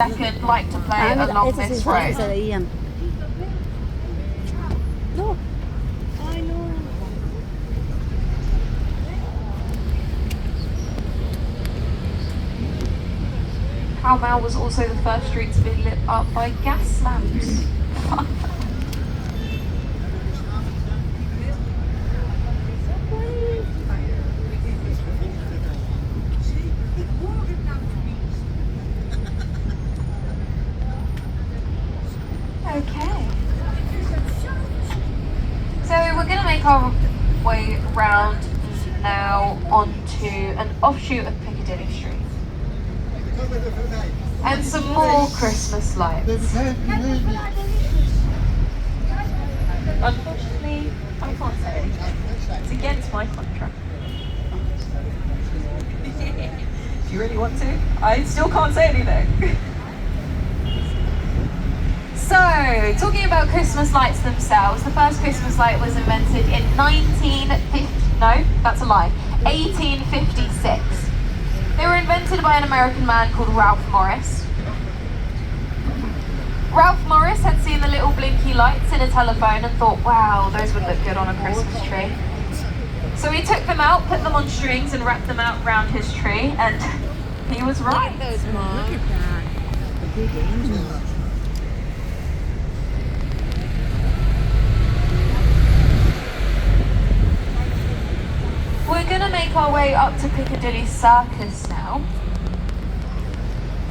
Second, like to play along this road. No. I know. Pall Mall was also the first street to be lit up by gas lamps. Okay. So we're going to make our way round now onto an offshoot of Piccadilly Street. And some more Christmas lights. Unfortunately, I can't say anything. It's against my contract. If you really want to, I still can't say anything. So, talking about Christmas lights themselves, the first Christmas light was invented in 1856. They were invented by an American man called Ralph Morris. Ralph Morris had seen the little blinky lights in a telephone and thought, wow, those would look good on a Christmas tree. So he took them out, put them on strings and wrapped them out around his tree, and he was right. Look at those, Mom. Look at that. The big angels. We're going to make our way up to Piccadilly Circus now.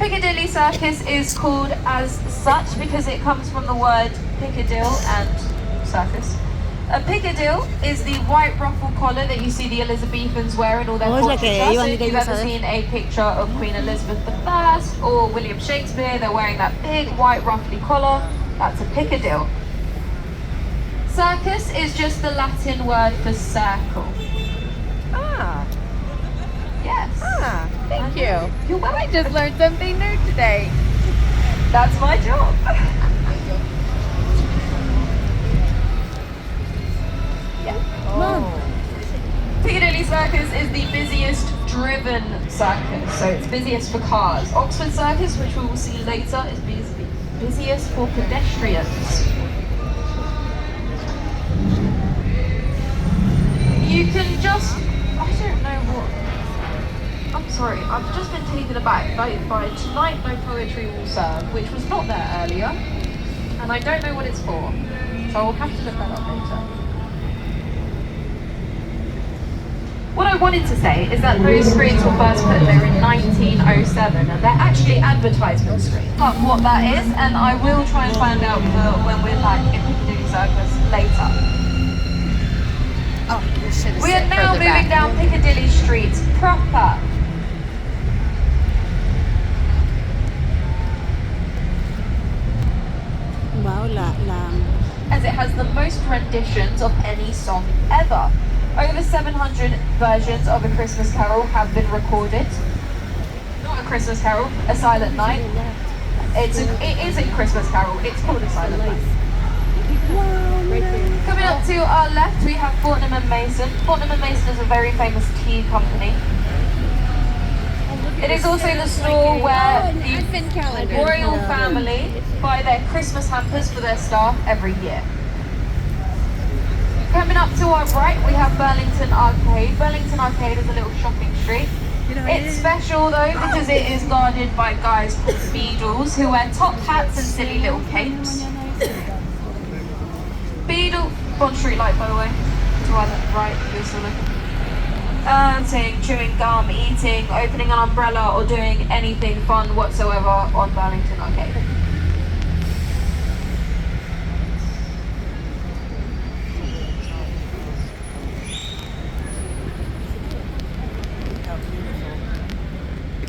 Piccadilly Circus is called as such because it comes from the word Piccadille and circus. A Piccadille is the white ruffle collar that you see the Elizabethans wear in all their portraits. So if you've ever seen a picture of Queen Elizabeth I or William Shakespeare, they're wearing that big white ruffly collar. That's a Piccadille. Circus is just the Latin word for circle. Ah. Yes. Ah. Thank you. You're welcome. I just learned something new today. That's my job. Yeah. Mom. Piccadilly Circus is the busiest driven circus, so it's busiest for cars. Oxford Circus, which we will see later, is busiest for pedestrians. You can just, I don't know what, I'm sorry, I've just been taken aback by Tonight No Poetry Will Serve, which was not there earlier, and I don't know what it's for, so I'll have to look that up later. What I wanted to say is that those screens were first put there in 1907, and they're actually advertisement screens. But what that is, and I will try and find out when we're back in Piccadilly Circus later. Oh, we are now moving down Piccadilly Street proper. Wow, as it has the most renditions of any song ever. Over 700 versions of A Christmas Carol have been recorded. Not A Christmas Carol, A Silent Night. It is a Christmas Carol, it's called A Silent Night. Coming up to our left, we have Fortnum and Mason. Fortnum and Mason is a very famous tea company. It is also the store where the royal family buy their Christmas hampers for their staff every year. Coming up to our right, we have Burlington Arcade. Burlington Arcade is a little shopping street. It's special though because it is guarded by guys called Beadles who wear top hats and silly little capes. Beadle, Bond Street light by the way, to our right, you're still looking. Dancing, chewing gum, eating, opening an umbrella or doing anything fun whatsoever on Burlington Arcade.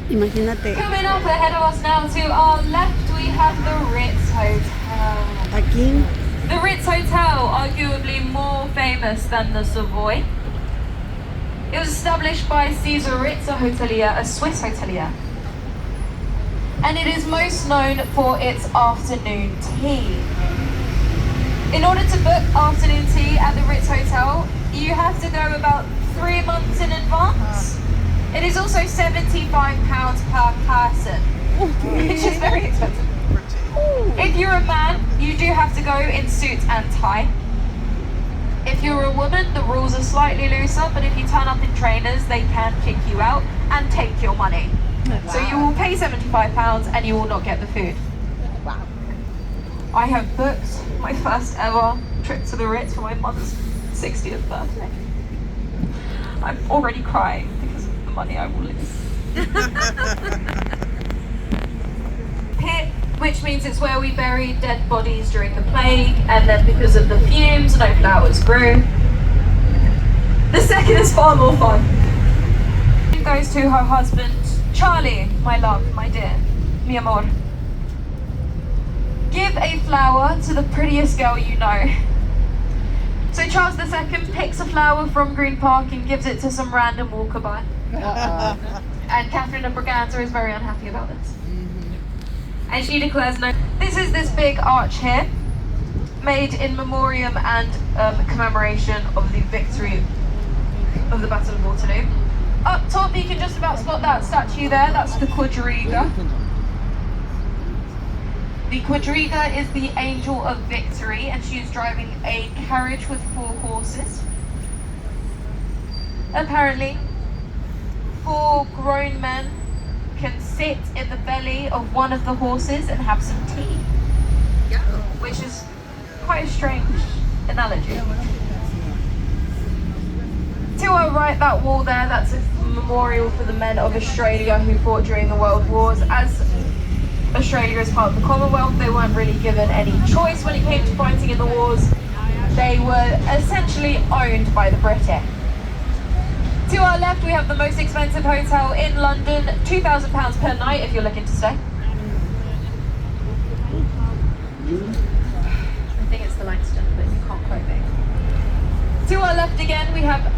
Imagínate. Coming up ahead of us now to our left we have the Ritz Hotel. Aquí. The Ritz Hotel, arguably more famous than the Savoy. It was established by Caesar Ritz, a hotelier, a Swiss hotelier. And it is most known for its afternoon tea. In order to book afternoon tea at the Ritz Hotel, you have to go about 3 months in advance. It is also £75 per person. which is very expensive. If you're a man, you do have to go in suit and tie. If you're a woman, the rules are slightly looser, but if you turn up in trainers, they can kick you out and take your money. Wow. So you will pay £75 and you will not get the food. Wow. I have booked my first ever trip to the Ritz for my mother's 60th birthday. I'm already crying because of the money I will lose. Pit, which means it's where we buried dead bodies during the plague, and then because of the fumes, no flowers grew. The second is far more fun. It goes to her husband, Charlie, my love, my dear, mi amor. Give a flower to the prettiest girl you know. So Charles II picks a flower from Green Park and gives it to some random walkabout. And Catherine of Braganza is very unhappy about this. And she declares no. This is this big arch here, made in memoriam and commemoration of the victory of the Battle of Waterloo. Up top you can just about spot that statue there, that's the Quadriga. The Quadriga is the Angel of Victory, and she is driving a carriage with 4 horses. Apparently, 4 grown men can sit in the belly of one of the horses and have some tea, which is quite a strange analogy. To our right, that wall there, that's a memorial for the men of Australia who fought during the World Wars. As Australia is part of the Commonwealth, they weren't really given any choice when it came to fighting in the wars. They were essentially owned by the British. To our left, we have the most expensive hotel in London, £2,000 per night if you're looking to stay. I think it's the Langston, but you can't quote me. To our left again, we have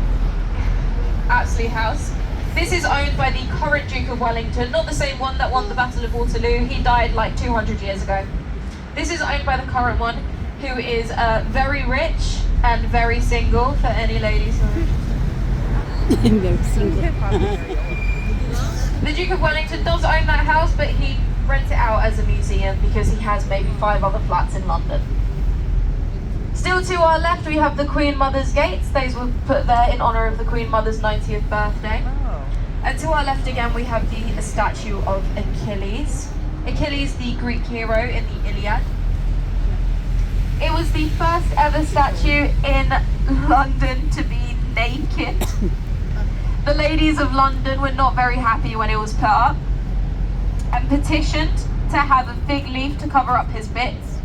Apsley House. This is owned by the current Duke of Wellington, not the same one that won the Battle of Waterloo. He died like 200 years ago. This is owned by the current one, who is very rich and very single, for any ladies who are interested. Very single. The Duke of Wellington does own that house, but he rents it out as a museum because he has maybe 5 other flats in London. Still to our left, we have the Queen Mother's Gates. Those were put there in honour of the Queen Mother's 90th birthday. And to our left again, we have the statue of Achilles. Achilles, the Greek hero in the Iliad. It was the first ever statue in London to be naked. The ladies of London were not very happy when it was put up and petitioned to have a fig leaf to cover up his bits.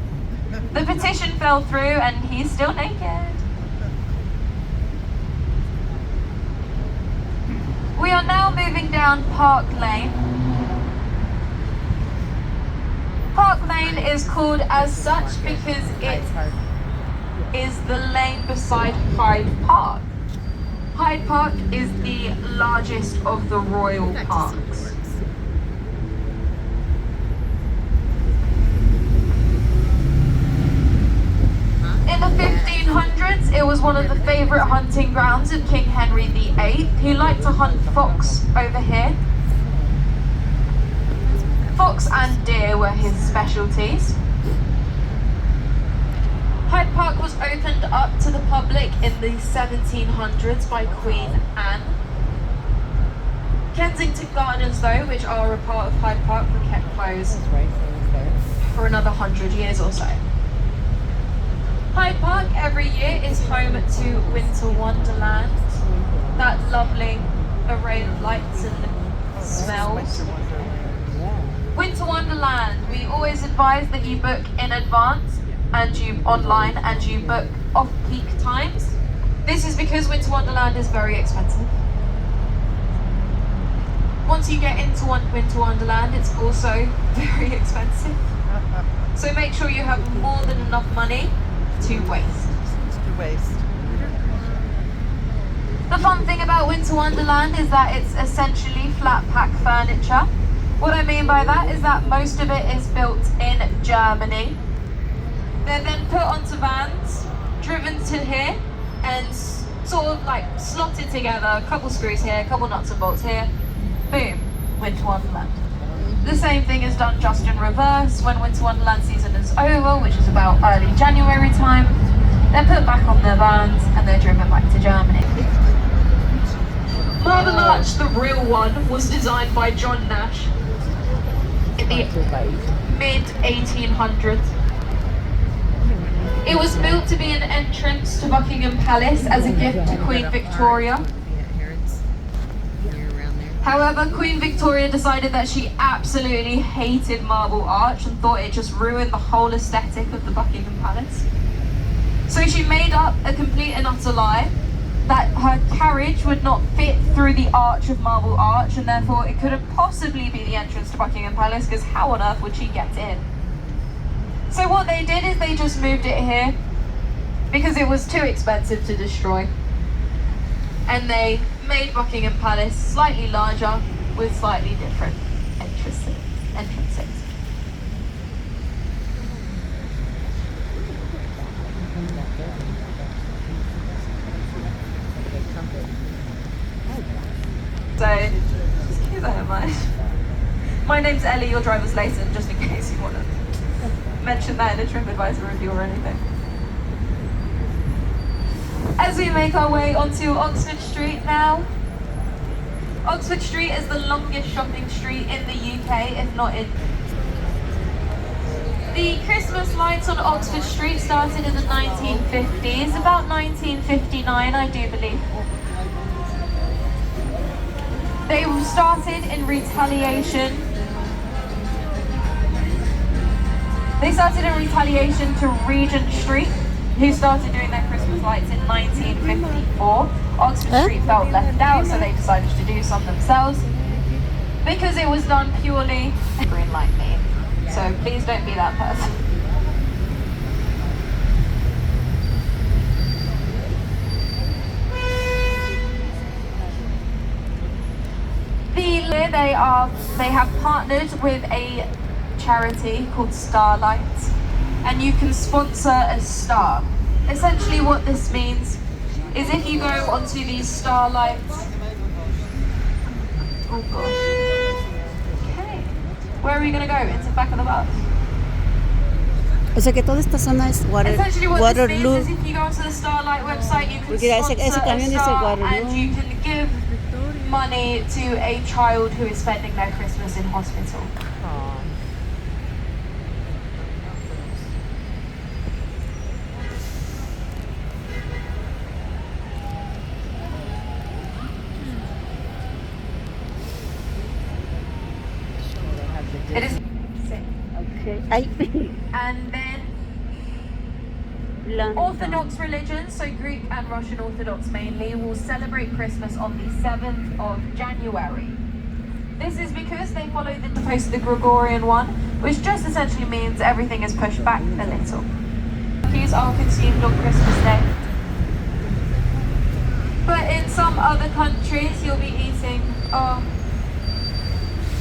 The petition fell through and he's still naked. We are now moving down Park Lane. Park Lane is called as such because it is the lane beside Hyde Park. Hyde Park is the largest of the royal parks. In the 1500s, it was one of the favourite hunting grounds of King Henry VIII. He liked to hunt fox over here. Fox and deer were his specialties. Hyde Park was opened up to the public in the 1700s by Queen Anne. Kensington Gardens, though, which are a part of Hyde Park, were kept closed for another 100 years or so. Hyde Park every year is home to Winter Wonderland, that lovely array of lights and smells. Winter Wonderland, we always advise that you book in advance and you online and you book off-peak times. This is because Winter Wonderland is very expensive. Once you get into Winter Wonderland, it's also very expensive. So make sure you have more than enough money to waste. The fun thing about Winter Wonderland is that it's essentially flat pack furniture. What I mean by that is that most of it is built in Germany. They're then put onto vans, driven to here, and sort of like slotted together, a couple screws here, a couple nuts and bolts here. Boom, Winter Wonderland. The same thing is done just in reverse when Winter Wonderland season is over, which is about early January time. They're put back on their vans and they're driven back to Germany. Marble Arch, the real one, was designed by John Nash in the mid-1800s. It was built to be an entrance to Buckingham Palace as a gift to Queen Victoria. However, Queen Victoria decided that she absolutely hated Marble Arch and thought it just ruined the whole aesthetic of the Buckingham Palace. So she made up a complete and utter lie that her carriage would not fit through the arch of Marble Arch, and therefore it couldn't possibly be the entrance to Buckingham Palace, because how on earth would she get in? So what they did is they just moved it here because it was too expensive to destroy. And they made Buckingham Palace slightly larger with slightly different entrances. So, just keep that in mind. My name's Ellie, your driver's license, just in case you want to mention that in a TripAdvisor review or anything. As we make our way onto Oxford Street now. Oxford Street is the longest shopping street in the UK, if not in... The Christmas lights on Oxford Street started in the 1950s, about 1959 I do believe. They started in retaliation. They started in retaliation to Regent Street, who started doing their Christmas lights in 1954. Oxford Street felt left out, so they decided to do some themselves because it was done purely green like me. So please don't be that person. They have partnered with a charity called Starlight, and you can sponsor a star. Essentially what this means is if you go onto these Starlights... Oh gosh. Okay. Where are we going to go? Into the back of the bus? O sea que toda esta zona es Essentially what this Waterloo. means is if you go onto the Starlight website, you can Porque ese sponsor camión a dice star Waterloo. and you can give money to a child who is spending their Christmas in hospital. It is. Okay. And then Orthodox religions, so Greek and Russian Orthodox mainly, will celebrate Christmas on the 7th of January. This is because they follow the post the Gregorian one, which just essentially means everything is pushed back a little. These are consumed on Christmas Day. But in some other countries, you'll be eating,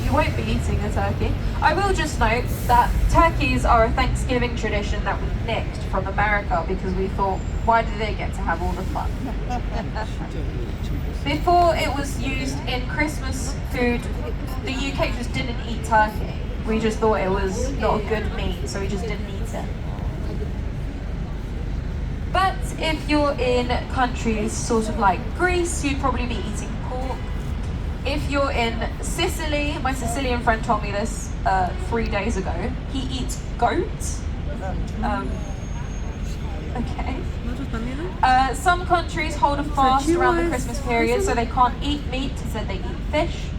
you won't be eating a turkey. I will just note that turkeys are a Thanksgiving tradition that we nicked from America because we thought, why do they get to have all the fun? Before it was used in Christmas food, the UK just didn't eat turkey. We just thought it was not a good meat, so we just didn't eat it. But if you're in countries sort of like Greece, you'd probably be eating pork. If you're in Sicily, my Sicilian friend told me this 3 days ago, he eats goat. Okay. Some countries hold a fast around the Christmas period, so they can't eat meat, instead they eat fish.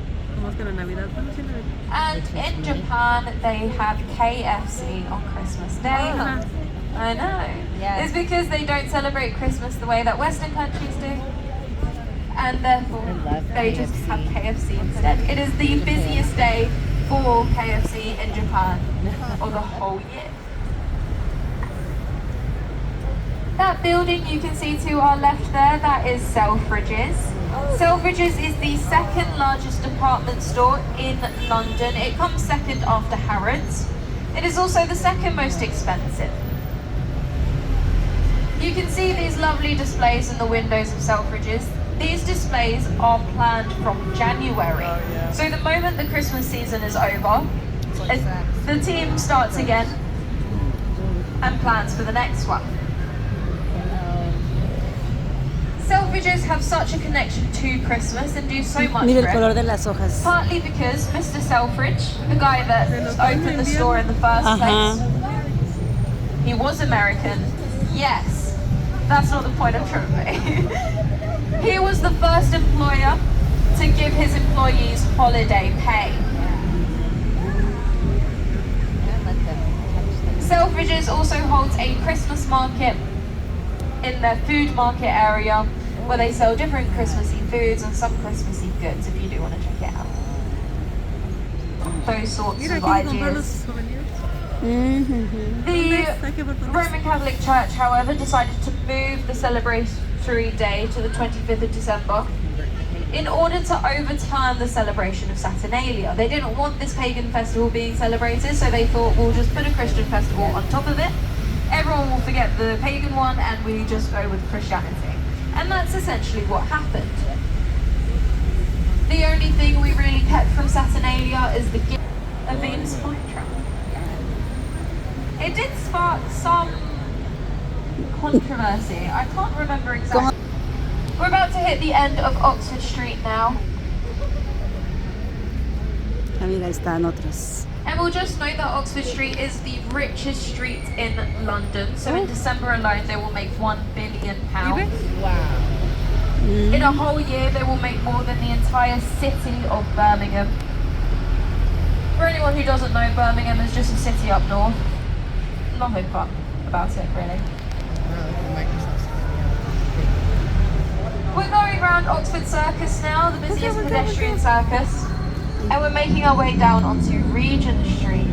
And in Japan, they have KFC on Christmas Day. I know. Yeah. It's because they don't celebrate Christmas the way that Western countries do. And therefore, they just have KFC instead. It is the busiest day for KFC in Japan of the whole year. That building you can see to our left there, that is Selfridges. Selfridges is the second largest department store in London. It comes second after Harrods. It is also the second most expensive. You can see these lovely displays in the windows of Selfridges. These displays are planned from January. So the moment the Christmas season is over, the team starts again and plans for the next one. Selfridges have such a connection to Christmas and do so much Mira el for color it. de las hojas. Partly because Mr. Selfridge, the guy that opened the store in the first place, he was American. Yes, that's not the point I'm trying to make. He was the first employer to give his employees holiday pay. Selfridges also holds a Christmas market in their food market area where they sell different Christmassy foods and some Christmassy goods if you do want to check it out. Those sorts of ideas. The Roman Catholic Church, however, decided to move the celebratory day to the 25th of December in order to overturn the celebration of Saturnalia. They didn't want this pagan festival being celebrated, so they thought we'll just put a Christian festival on top of it. Everyone will forget the pagan one and we just go with Christianity. And that's essentially what happened. The only thing we really kept from Saturnalia is the gift of Venus flytrap. It did spark some controversy. I can't remember exactly. We're about to hit the end of Oxford Street now. Ah, mira, ahí están otros. And we'll just note that Oxford Street is the richest street in London. So in December alone, they will make £1 billion. Wow. In a whole year, they will make more than the entire city of Birmingham. For anyone who doesn't know, Birmingham is just a city up north. Nothing fun about it, really. We're going around Oxford Circus now, the busiest pedestrian circus. And we're making our way down onto Regent Street.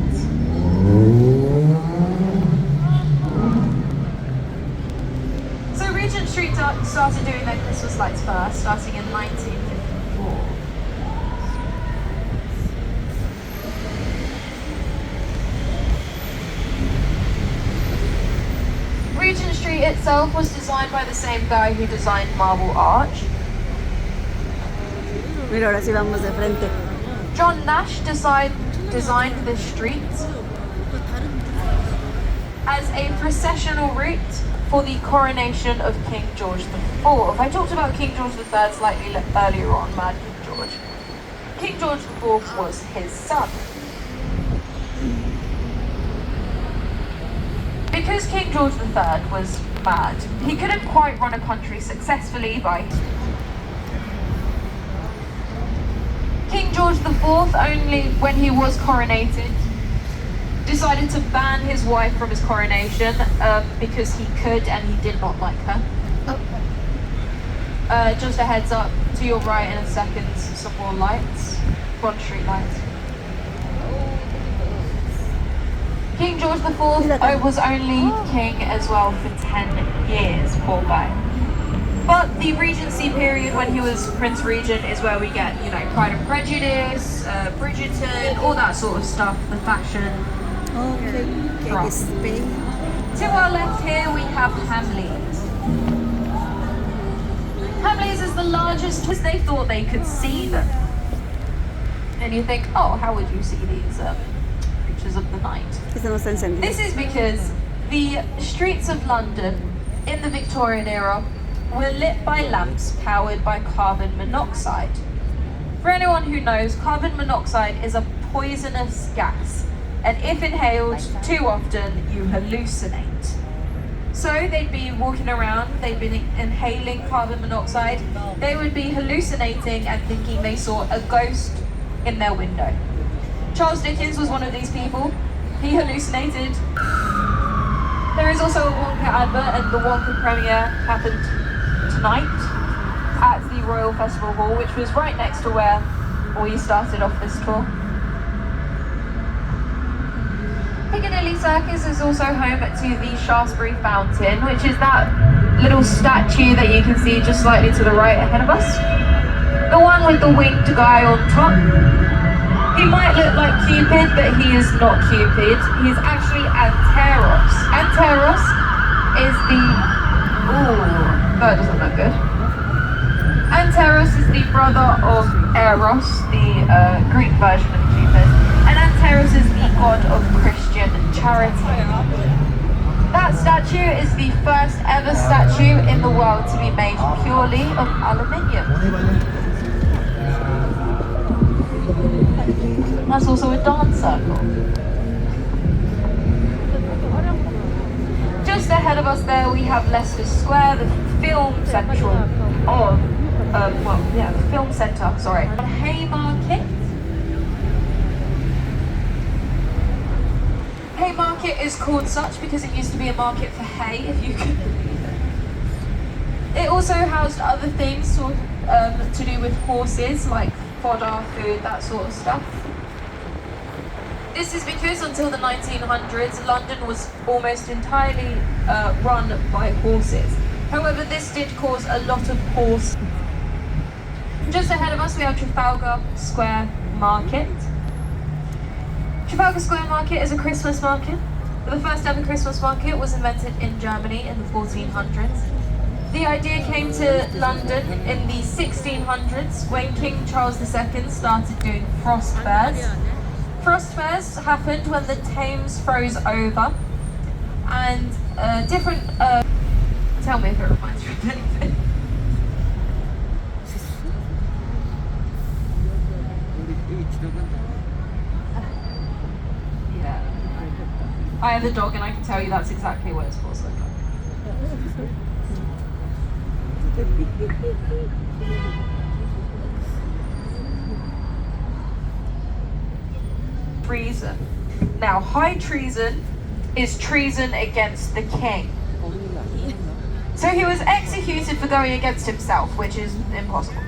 So Regent Street started doing their Christmas lights first, starting in 1954. Regent Street itself was designed by the same guy who designed Marble Arch. Mira, ahora sí vamos de frente. John Nash designed this street as a processional route for the coronation of King George IV. I talked about King George III slightly earlier on, Mad King George. King George IV was his son. Because King George III was mad, he couldn't quite run a country successfully by King George IV, only when he was coronated, decided to ban his wife from his coronation because he could and he did not like her. Just a heads up, to your right in a second, some more lights, Bond Street lights. King George IV was only king as well for 10 years, poor guy. But the Regency period, when he was Prince Regent, is where we get, you know, Pride and Prejudice, Bridgerton, all that sort of stuff, the fashion. Okay, Spain. To our left here, we have Hamleys. Hamleys is the largest, because they thought they could see them. And you think, oh, how would you see these creatures of the night? Esta no está encendida. This is because the streets of London in the Victorian era were lit by lamps powered by carbon monoxide. For anyone who knows, carbon monoxide is a poisonous gas, and if inhaled too often, you hallucinate. So they'd be walking around, they'd be inhaling carbon monoxide, they would be hallucinating and thinking they saw a ghost in their window. Charles Dickens was one of these people. He hallucinated. There is also a Wonka advert, and the Wonka premiere happened tonight at the Royal Festival Hall, which was right next to where we started off this tour. Piccadilly Circus is also home to the Shaftesbury Fountain, which is that little statue that you can see just slightly to the right ahead of us. The one with the winged guy on top. He might look like Cupid, but he is not Cupid. He is actually Anteros. Anteros is the... Ooh, that doesn't look good. Anteros is the brother of Eros, the Greek version of Cupid, and Anteros is the god of Christian charity. That statue is the first ever statue in the world to be made purely of aluminium. That's also a dance circle. Just ahead of us there we have Leicester Square, the film central of, the film centre, sorry. Haymarket. Haymarket is called such because it used to be a market for hay, if you could believe it. It also housed other things sort of, to do with horses, like fodder, food, that sort of stuff. This is because until the 1900s, London was almost entirely run by horses. However, this did cause a lot of horse. Just ahead of us, we have Trafalgar Square Market. Trafalgar Square Market is a Christmas market. The first ever Christmas market was invented in Germany in the 1400s. The idea came to London in the 1600s when King Charles II started doing frost fairs. Frost fairs happened when the Thames froze over, and different. Tell me if it reminds you of anything. Yeah. I have a dog, and I can tell you that's exactly what it's supposed to look like. Treason. Now, high treason is treason against the king. So he was executed for going against himself, which is impossible.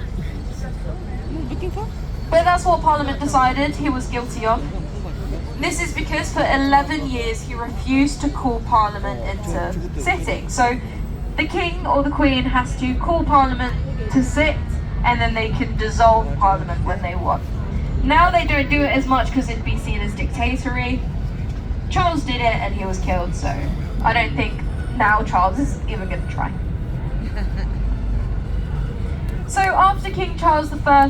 But that's what Parliament decided he was guilty of. This is because for 11 years he refused to call Parliament into sitting. So the king or the queen has to call Parliament to sit, and then they can dissolve Parliament when they want. Now they don't do it as much because it'd be seen as dictatorial. Charles did it and he was killed, so I don't think now Charles is even going to try. So after King Charles I,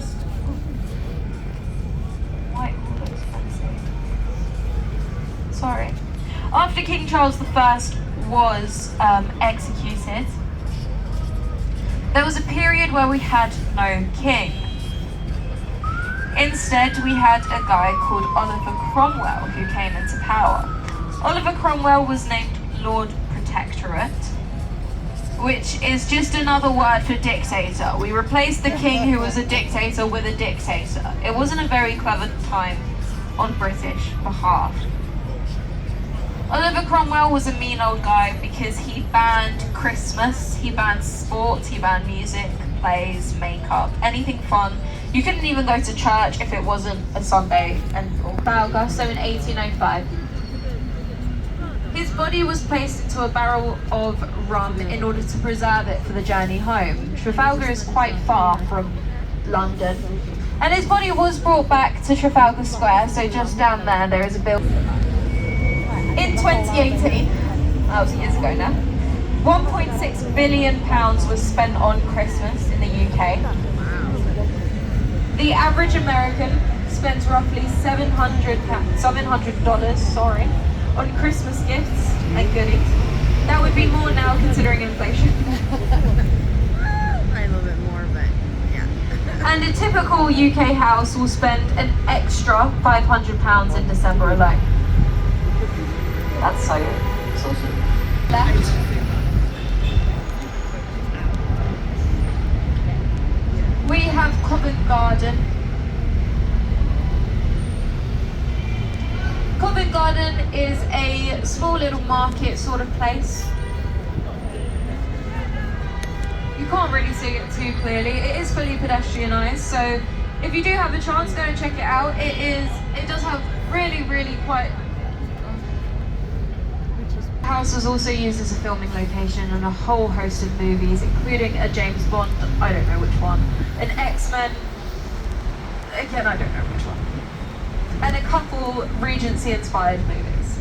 sorry. After King Charles I was executed, there was a period where we had no king. Instead, we had a guy called Oliver Cromwell who came into power. Oliver Cromwell was named Lord Protectorate, which is just another word for dictator. We replaced the king who was a dictator with a dictator. It wasn't a very clever time on British behalf. Oliver Cromwell was a mean old guy because he banned Christmas, he banned sport, he banned music, plays, makeup, anything fun. You couldn't even go to church if it wasn't a Sunday and Trafalgar, so in 1805. His body was placed into a barrel of rum in order to preserve it for the journey home. Trafalgar is quite far from London. And his body was brought back to Trafalgar Square, so just down there, there is a building. In 2018, that was years ago now, £1.6 billion was spent on Christmas in the UK. The average American spends roughly $700 on Christmas gifts and goodies. That would be more now considering inflation. A little bit more, but yeah. And a typical UK house will spend an extra £500 in December alone. That's so awesome. Left. We have Covent Garden. Covent Garden is a small little market sort of place. You can't really see it too clearly. It is fully pedestrianised, so if you do have a chance, go and check it out. It does have really quite. The house was also used as a filming location on a whole host of movies, including a James Bond, I don't know which one, an X-Men, again I don't know which one, and a couple Regency-inspired movies.